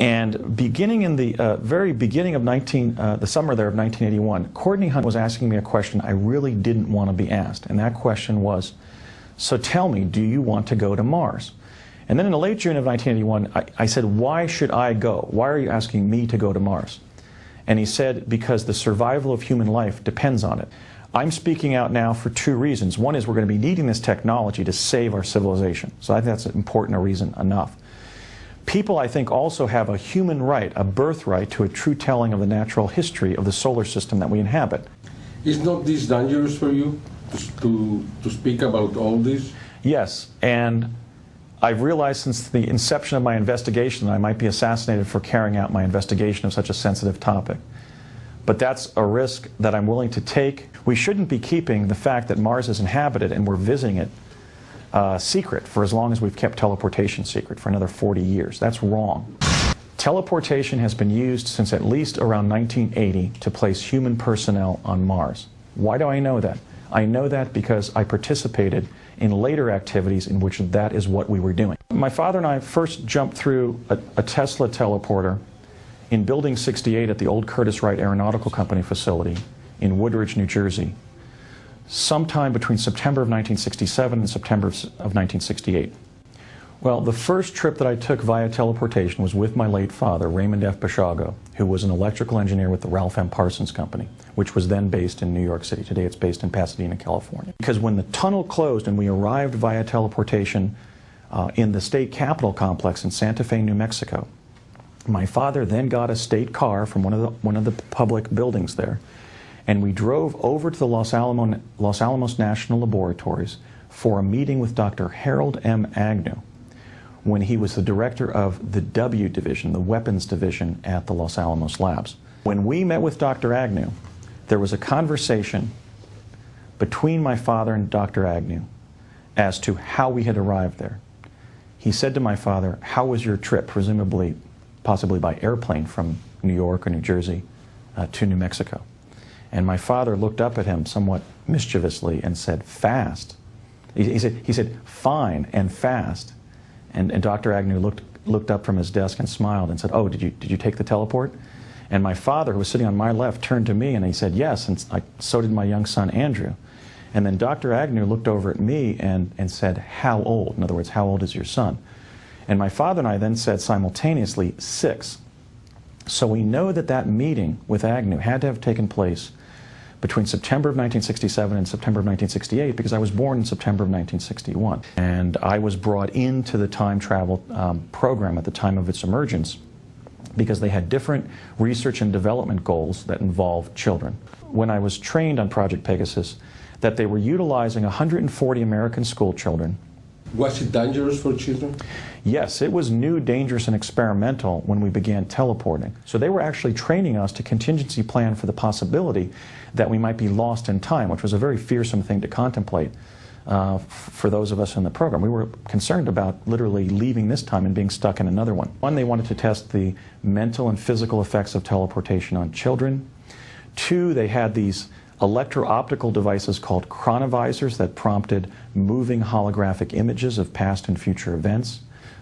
And beginning in the very beginning of the summer there of 1981, Courtney Hunt was asking me a question I really didn't want to be asked. And that question was, so tell me, do you want to go to Mars? And then in the late June of 1981, I said, why should I go? Why are you asking me to go to Mars? And he said, because the survival of human life depends on it. I'm speaking out now for two reasons. One is we're going to be needing this technology to save our civilization. So I think that's important a reason enough. People, I think, also have a human right, a birthright to a true telling of the natural history of the solar system that we inhabit. Is not this dangerous for you to speak about all this? Yes, and I've realized since the inception of my investigation that I might be assassinated for carrying out my investigation of such a sensitive topic. But that's a risk that I'm willing to take. We shouldn't be keeping the fact that Mars is inhabited and we're visiting it secret for as long as we've kept teleportation secret, for another 40 years. That's wrong. Teleportation has been used since at least around 1980 to place human personnel on Mars. Why do I know that? I know that because I participated in later activities in which that is what we were doing. My father and I first jumped through a Tesla teleporter in Building 68 at the old Curtiss Wright Aeronautical Company facility in Woodridge, New Jersey, sometime between September of 1967 and September of 1968. Well, the first trip that I took via teleportation was with my late father, Raymond F. Bashago, who was an electrical engineer with the Ralph M. Parsons Company, which was then based in New York City. Today it's based in Pasadena, California. Because when the tunnel closed and we arrived via teleportation in the state capitol complex in Santa Fe, New Mexico, my father then got a state car from one of the public buildings there, and we drove over to the Los Alamos National Laboratories for a meeting with Dr. Harold M. Agnew when he was the director of the W Division, the Weapons Division at the Los Alamos Labs. When we met with Dr. Agnew, there was a conversation between my father and Dr. Agnew as to how we had arrived there. He said to my father, "How was your trip?" Presumably, possibly by airplane from New York or New Jersey to New Mexico. And my father looked up at him somewhat mischievously and said, "Fast." He said, "Fine and fast." And Dr. Agnew looked up from his desk and smiled and said, "Oh, did you take the teleport?" And my father, who was sitting on my left, turned to me and he said, "Yes," and so did my young son, Andrew. And then Dr. Agnew looked over at me and said, "How old?" In other words, "How old is your son?" And my father and I then said simultaneously, 6. So we know that that meeting with Agnew had to have taken place between September of 1967 and September of 1968, because I was born in September of 1961. And I was brought into the time travel program at the time of its emergence because they had different research and development goals that involved children. When I was trained on Project Pegasus, that they were utilizing 140 American school children. Was it dangerous for children? Yes, it was new, dangerous, and experimental when we began teleporting. So they were actually training us to contingency plan for the possibility that we might be lost in time, which was a very fearsome thing to contemplate for those of us in the program. We were concerned about literally leaving this time and being stuck in another one. One, they wanted to test the mental and physical effects of teleportation on children. 2, they had these electro-optical devices called chronovisors that prompted moving holographic images of past and future events.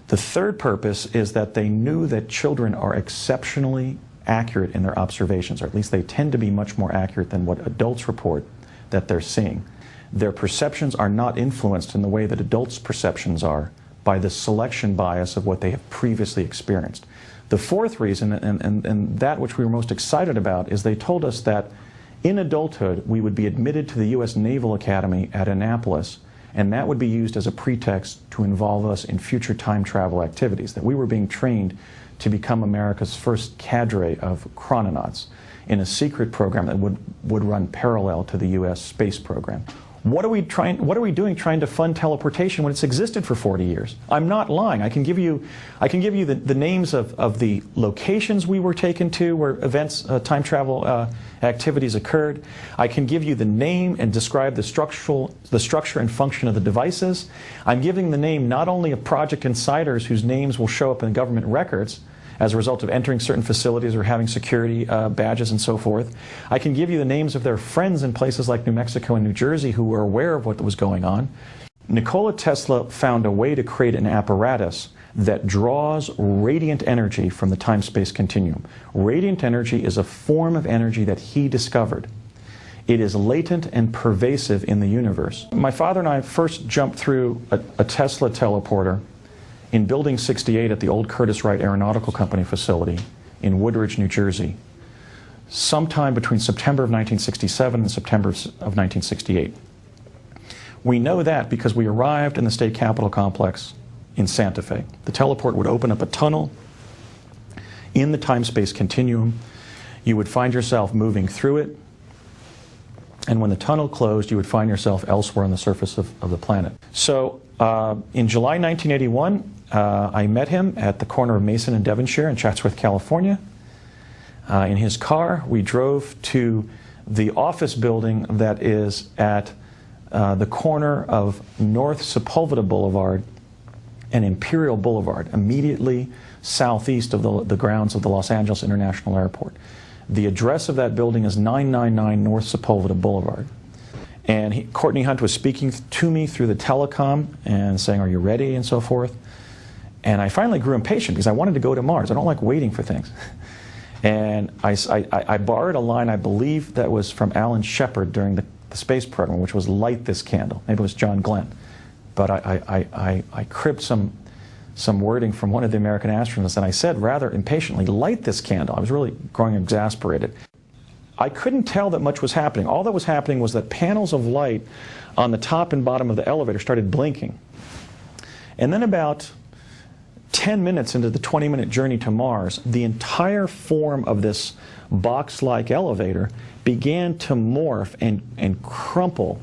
The third purpose is that they knew that children are exceptionally accurate in their observations, or at least they tend to be much more accurate than what adults report that they're seeing. Their perceptions are not influenced in the way that adults' perceptions are by the selection bias of what they have previously experienced. The fourth reason, and that which we were most excited about, is they told us that in adulthood, we would be admitted to the U.S. Naval Academy at Annapolis, and that would be used as a pretext to involve us in future time travel activities, that we were being trained to become America's first cadre of chrononauts in a secret program that would run parallel to the U.S. space program. What are we doing trying to fund teleportation when it's existed for 40 years? I'm not lying. I can give you the names of the locations we were taken to where events, time travel activities occurred. I can give you the name and describe the structure and function of the devices. I'm giving the name not only of project insiders whose names will show up in government records as a result of entering certain facilities or having security badges and so forth. I can give you the names of their friends in places like New Mexico and New Jersey who were aware of what was going on. Nikola Tesla found a way to create an apparatus that draws radiant energy from the time-space continuum. Radiant energy is a form of energy that he discovered. It is latent and pervasive in the universe. My father and I first jumped through a Tesla teleporter in Building 68 at the old Curtiss-Wright Aeronautical Company facility in Woodridge, New Jersey, sometime between September of 1967 and September of 1968. We know that because we arrived in the state capitol complex in Santa Fe. The teleport would open up a tunnel in the time-space continuum. You would find yourself moving through it, and when the tunnel closed, you would find yourself elsewhere on the surface of the planet. So in July 1981, I met him at the corner of Mason and Devonshire in Chatsworth, California. In his car, we drove to the office building that is at the corner of North Sepulveda Boulevard and Imperial Boulevard, immediately southeast of the grounds of the Los Angeles International Airport. The address of that building is 999 North Sepulveda Boulevard. And Courtney Hunt was speaking to me through the telecom and saying, "Are you ready?" and so forth. And I finally grew impatient because I wanted to go to Mars. I don't like waiting for things. And I borrowed a line, I believe, that was from Alan Shepard during the space program, which was "Light this candle." Maybe it was John Glenn. But I cribbed some wording from one of the American astronauts, and I said rather impatiently, "Light this candle." I was really growing exasperated. I couldn't tell that much was happening. All that was happening was that panels of light on the top and bottom of the elevator started blinking. And then about 10 minutes into the 20-minute journey to Mars, the entire form of this box-like elevator began to morph and crumple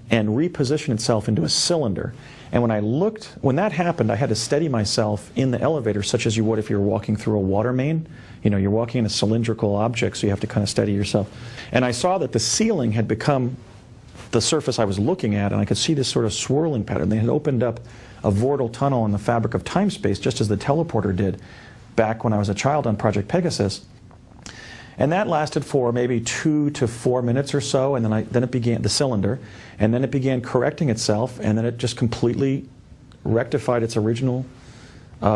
and reposition itself into a cylinder. And when that happened, I had to steady myself in the elevator, such as you would if you were walking through a water main. You know, you're walking in a cylindrical object, so you have to kind of steady yourself. And I saw that the ceiling had become the surface I was looking at, and I could see this sort of swirling pattern. They had opened up a vortal tunnel in the fabric of time-space, just as the teleporter did back when I was a child on Project Pegasus. And that lasted for maybe 2 to 4 minutes or so, and then it began, the cylinder, and then it began correcting itself, and then it just completely rectified its original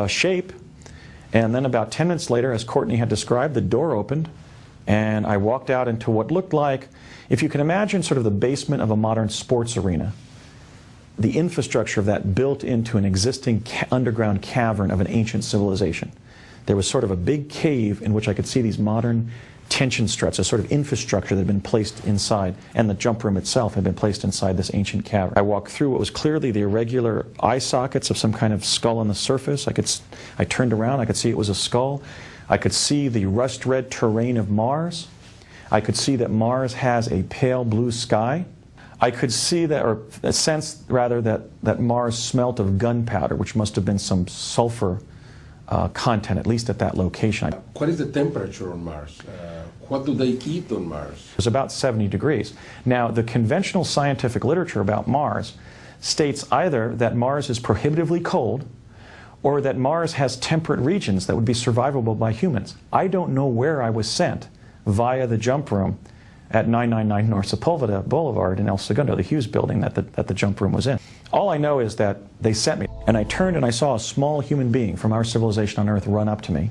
shape. And then about 10 minutes later, as Courtney had described, the door opened, and I walked out into what looked like, if you can imagine sort of the basement of a modern sports arena, the infrastructure of that built into an existing underground cavern of an ancient civilization. There was sort of a big cave in which I could see these modern tension struts, a sort of infrastructure that had been placed inside, and the jump room itself had been placed inside this ancient cavern. I walked through what was clearly the irregular eye sockets of some kind of skull on the surface. I turned around, I could see it was a skull. I could see the rust-red terrain of Mars. I could see that Mars has a pale blue sky. I could see that, or sense rather, that Mars smelt of gunpowder, which must have been some sulfur content, at least at that location. What is the temperature on Mars? What do they eat on Mars? It was about 70 degrees. Now, the conventional scientific literature about Mars states either that Mars is prohibitively cold or that Mars has temperate regions that would be survivable by humans. I don't know where I was sent via the jump room at 999 North Sepulveda Boulevard in El Segundo, the Hughes building that the jump room was in. All I know is that they sent me, and I turned and I saw a small human being from our civilization on Earth run up to me,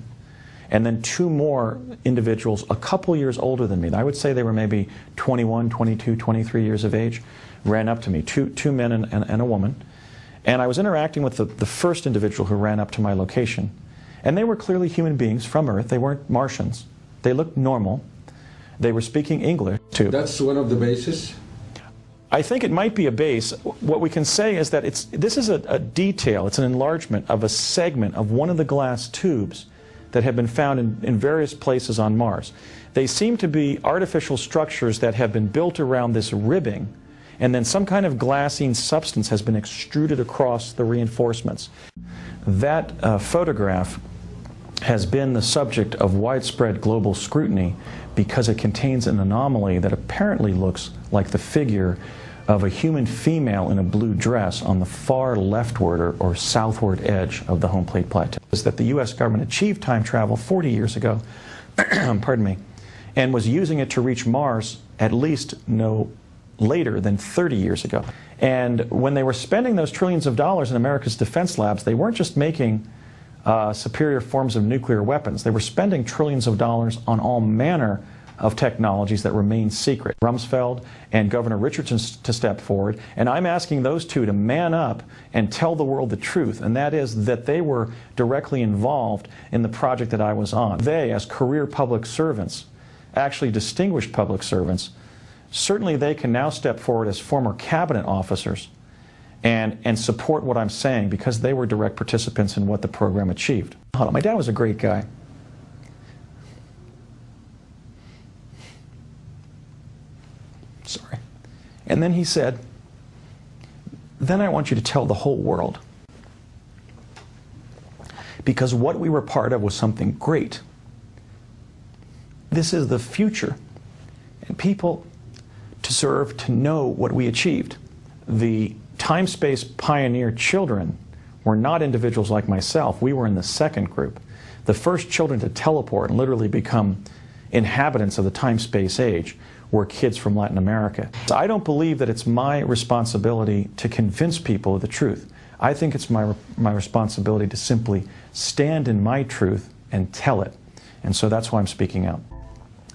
and then 2 more individuals a couple years older than me. I would say they were maybe 21, 22, 23 years of age, ran up to me, two men and a woman. And I was interacting with the first individual who ran up to my location. And they were clearly human beings from Earth. They weren't Martians. They looked normal. They were speaking English, too. That's one of the bases? I think it might be a base. What we can say is that this is a detail, it's an enlargement of a segment of one of the glass tubes that have been found in various places on Mars. They seem to be artificial structures that have been built around this ribbing, and then some kind of glassine substance has been extruded across the reinforcements. That photograph has been the subject of widespread global scrutiny because it contains an anomaly that apparently looks like the figure of a human female in a blue dress on the far leftward or southward edge of the home plate plateau. Is that the U.S. government achieved time travel 40 years ago, pardon me, and was using it to reach Mars at least no later than 30 years ago. And when they were spending those trillions of dollars in America's defense labs, they weren't just making superior forms of nuclear weapons. They were spending trillions of dollars on all manner of technologies that remain secret. Rumsfeld and Governor Richardson to step forward, and I'm asking those two to man up and tell the world the truth, and that is that they were directly involved in the project that I was on. They, as career public servants, actually distinguished public servants, certainly they can now step forward as former cabinet officers and support what I'm saying because they were direct participants in what the program achieved. My dad was a great guy. Sorry. And then he said, then I want you to tell the whole world. Because what we were part of was something great. This is the future. And people deserve to know what we achieved. The time-space pioneer children were not individuals like myself. We were in the second group. The first children to teleport and literally become inhabitants of the time-space age were kids from Latin America. I don't believe that it's my responsibility to convince people of the truth. I think it's my responsibility to simply stand in my truth and tell it. And so that's why I'm speaking out.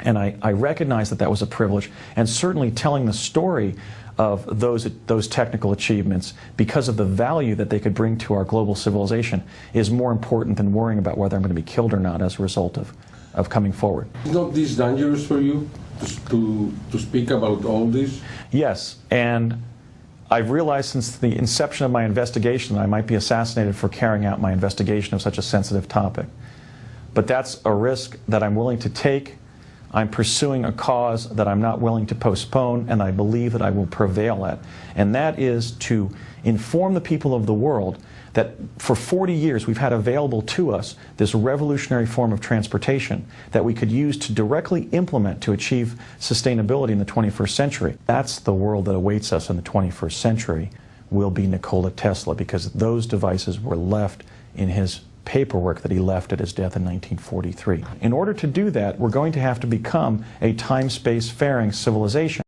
And I recognize that that was a privilege, and certainly telling the story of those technical achievements because of the value that they could bring to our global civilization is more important than worrying about whether I'm going to be killed or not as a result of coming forward. Is not this dangerous for you to speak about all this? Yes, and I've realized since the inception of my investigation that I might be assassinated for carrying out my investigation of such a sensitive topic. But that's a risk that I'm willing to take. I'm pursuing a cause that I'm not willing to postpone, and I believe that I will prevail at. And that is to inform the people of the world that for 40 years we've had available to us this revolutionary form of transportation that we could use to directly implement to achieve sustainability in the 21st century. That's the world that awaits us in the 21st century, will be Nikola Tesla, because those devices were left in his paperwork that he left at his death in 1943. In order to do that, we're going to have to become a time-space faring civilization.